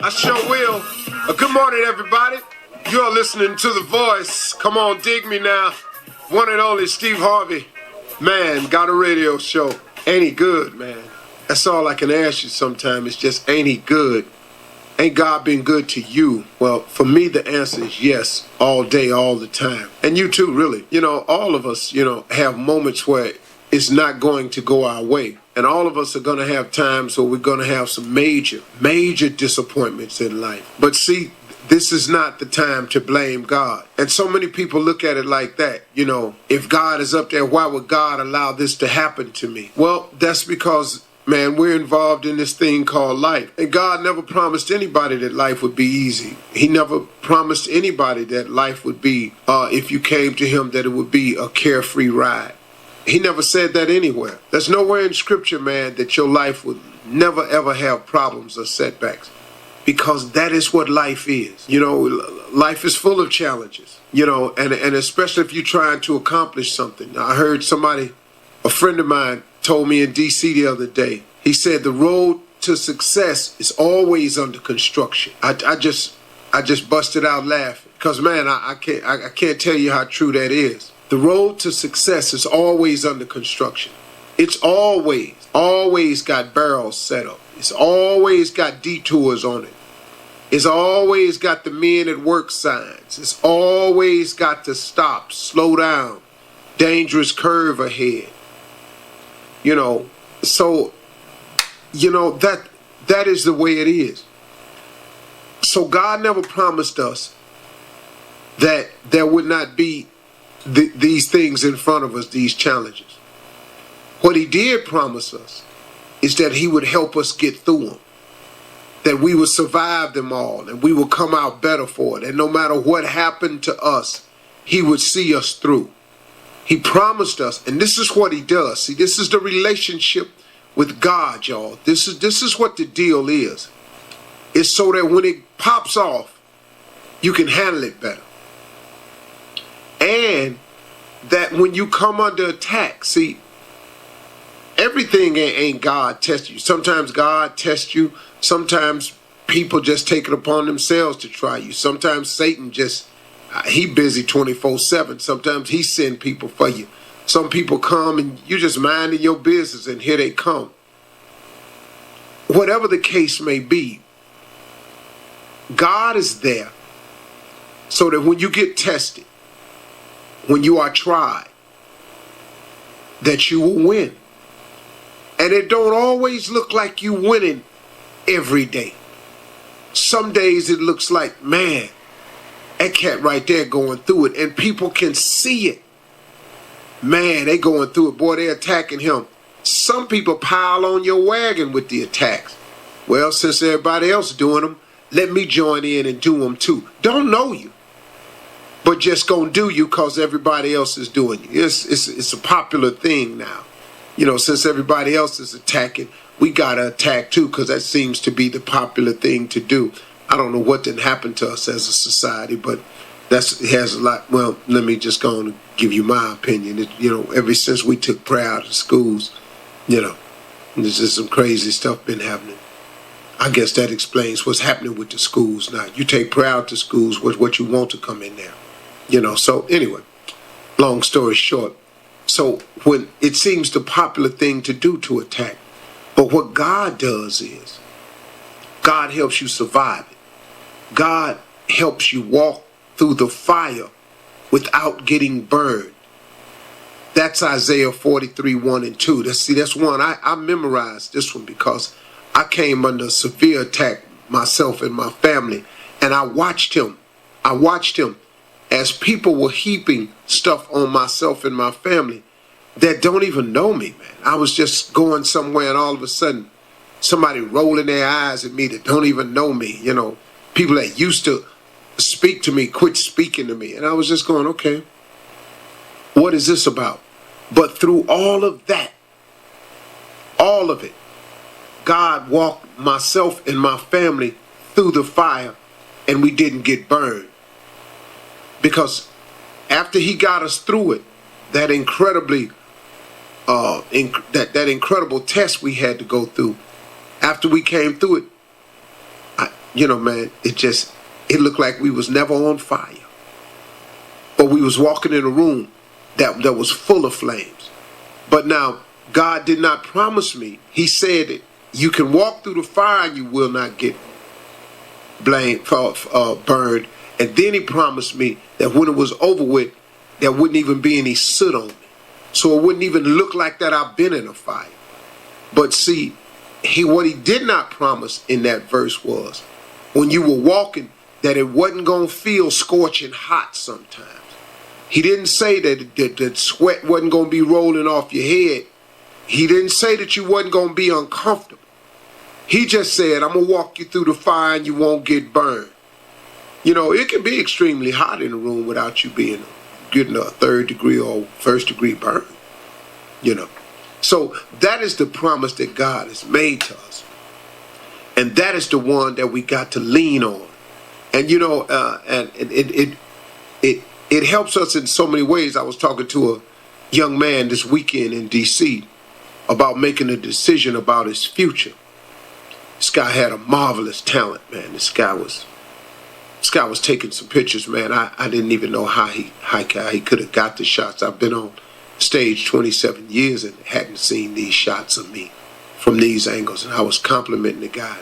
I sure will. Good morning, everybody. You're listening to The Voice. Come on, dig me now. One and only Steve Harvey. Man, got a radio show. Ain't he good, man? That's all I can ask you sometimes. It's just, ain't he good? Ain't God been good to you? Well, for me, the answer is yes, all day, all the time. And you too, really. You know, all of us, have moments where it's not going to go our way. And all of us are going to have times where we're going to have some major disappointments in life. But see, this is not the time to blame God. And so many people look at it like that. If God is up there, why would God allow this to happen to me? Well, that's because, man, we're involved in this thing called life. And God never promised anybody that life would be easy. He never promised anybody that life would be, if you came to him, that it would be a carefree ride. He never said that anywhere. There's nowhere in Scripture, man, that your life would never, ever have problems or setbacks. Because that is what life is. Life is full of challenges, and especially if you're trying to accomplish something. I heard a friend of mine told me in D.C. the other day, he said the road to success is always under construction. I just busted out laughing because, man, I can't tell you how true that is. The road to success is always under construction. It's always got barrels set up. It's always got detours on it. It's always got the men at work signs. It's always got to stop, slow down, dangerous curve ahead. So, that is the way it is. So God never promised us that there would not be these things in front of us, these challenges. What he did promise us is that he would help us get through them, that we would survive them all, and we would come out better for it. And no matter what happened to us, he would see us through. He promised us, and this is what he does. See, this is the relationship with God, y'all. This is what the deal is. It's so that when it pops off, you can handle it better. And that when you come under attack, see, everything ain't God testing you. Sometimes God tests you. Sometimes people just take it upon themselves to try you. Sometimes Satan he busy 24/7. Sometimes he send people for you. Some people come and you just minding your business and here they come. Whatever the case may be, God is there so that when you get tested, when you are tried, that you will win. And it don't always look like you winning every day. Some days it looks like, man, that cat right there going through it. And people can see it. Man, they going through it. Boy, they attacking him. Some people pile on your wagon with the attacks. Well, since everybody else doing them, let me join in and do them too. Don't know you, but just gonna do you because everybody else is doing you. It's a popular thing now. Since everybody else is attacking, we gotta attack too because that seems to be the popular thing to do. I don't know what didn't happen to us as a society, but it has a lot. Well, let me just go on and give you my opinion. Ever since we took prayer out of schools, there's just some crazy stuff been happening. I guess that explains what's happening with the schools now. You take prayer out to schools, what you want to come in there. So anyway, long story short. So when it seems the popular thing to do to attack, but what God does is God helps you survive it. God helps you walk through the fire without getting burned. That's Isaiah 43:1-2. That's one. I memorized this one because I came under a severe attack myself and my family, and I watched him as people were heaping stuff on myself and my family that don't even know me, man. I was just going somewhere and all of a sudden somebody rolling their eyes at me that don't even know me. People that used to speak to me quit speaking to me. And I was just going, okay, what is this about? But through all of that, all of it, God walked myself and my family through the fire and we didn't get burned. Because after he got us through it, that incredibly that incredible test we had to go through, after we came through it, man, it looked like we was never on fire. But we was walking in a room that was full of flames. But now, God did not promise me. He said that you can walk through the fire and you will not get burned. And then he promised me that when it was over with, there wouldn't even be any soot on me. So it wouldn't even look like that I've been in a fire. But see, what he did not promise in that verse was when you were walking that it wasn't going to feel scorching hot sometimes. He didn't say that sweat wasn't going to be rolling off your head. He didn't say that you wasn't going to be uncomfortable. He just said, I'm going to walk you through the fire and you won't get burned. It can be extremely hot in a room without you getting a 3rd degree or 1st degree burn. So that is the promise that God has made to us. And that is the one that we got to lean on. And, and it helps us in so many ways. I was talking to a young man this weekend in D.C. about making a decision about his future. This guy had a marvelous talent, man. This guy was taking some pictures, man. I didn't even know how he could have got the shots. I've been on stage 27 years and hadn't seen these shots of me from these angles. And I was complimenting the guy.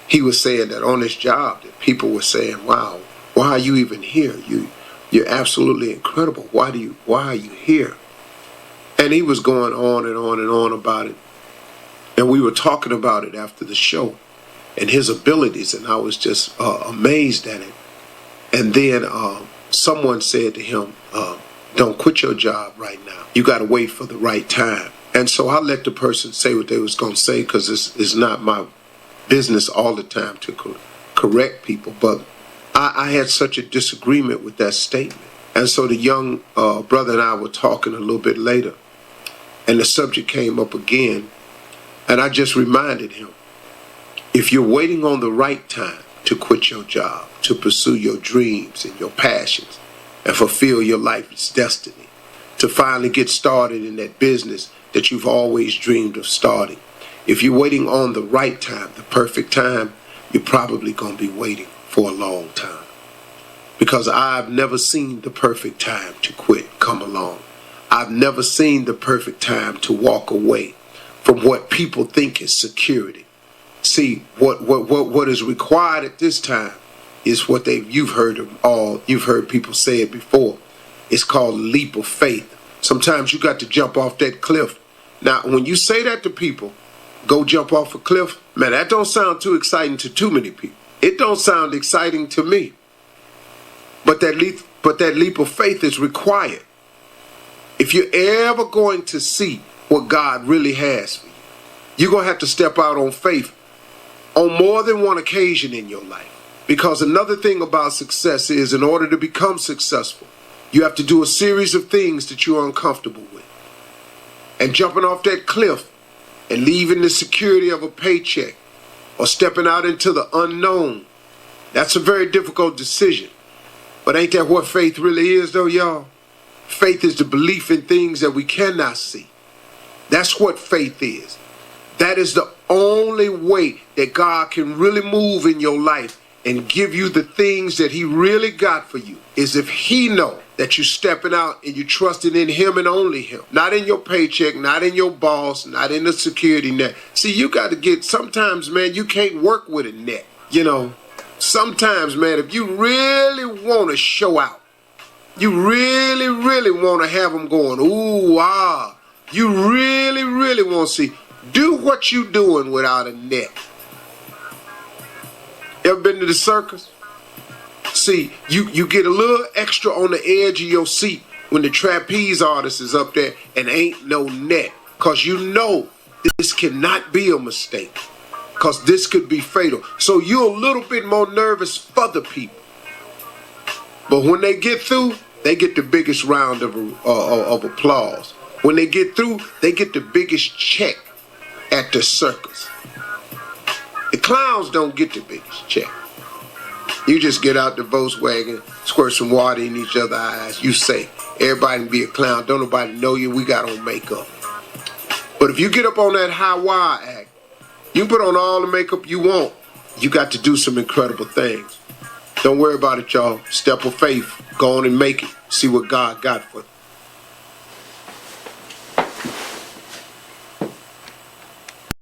He was saying that on his job, that people were saying, wow, why are you even here? You're absolutely incredible. Why are you here? And he was going on and on and on about it. And we were talking about it after the show and his abilities. And I was just amazed at it. And then someone said to him, don't quit your job right now. You got to wait for the right time. And so I let the person say what they was going to say because it's not my business all the time to correct people. But I had such a disagreement with that statement. And so the young brother and I were talking a little bit later. And the subject came up again. And I just reminded him, if you're waiting on the right time to quit your job, to pursue your dreams and your passions, and fulfill your life's destiny, to finally get started in that business that you've always dreamed of starting. If you're waiting on the right time, the perfect time, you're probably going to be waiting for a long time. Because I've never seen the perfect time to quit come along. I've never seen the perfect time to walk away from what people think is security. See, what is required at this time is what you've heard people say it before. It's called a leap of faith. Sometimes you got to jump off that cliff. Now, when you say that to people, go jump off a cliff, man, that don't sound too exciting to too many people. It don't sound exciting to me. But that leap of faith is required. If you're ever going to see what God really has for you, you're going to have to step out on faith on more than one occasion in your life. Because another thing about success is, in order to become successful, you have to do a series of things that you're uncomfortable with. And jumping off that cliff and leaving the security of a paycheck or stepping out into the unknown, that's a very difficult decision. But ain't that what faith really is, though, y'all? Faith is the belief in things that we cannot see. That's what faith is. That is the only way that God can really move in your life and give you the things that he really got for you, is if he know that you're stepping out and you're trusting in him and only him. Not in your paycheck, not in your boss, not in the security net. See, you got to sometimes, man, you can't work with a net. Sometimes, man, if you really want to show out, you really, really want to have them going, ooh, ah, you really, really want to see, do what you doing without a net. Ever been to the circus? See, you get a little extra on the edge of your seat when the trapeze artist is up there and ain't no net. Because you know this cannot be a mistake. Because this could be fatal. So you're a little bit more nervous for the people. But when they get through, they get the biggest round of applause. When they get through, they get the biggest check at the circus. The clowns don't get the biggest check. You just get out the Volkswagen, squirt some water in each other's eyes. You say, everybody can be a clown. Don't nobody know you. We got on makeup. But if you get up on that high wire act, you put on all the makeup you want. you got to do some incredible things. Don't worry about it, y'all. Step of faith. Go on and make it. See what God got for you.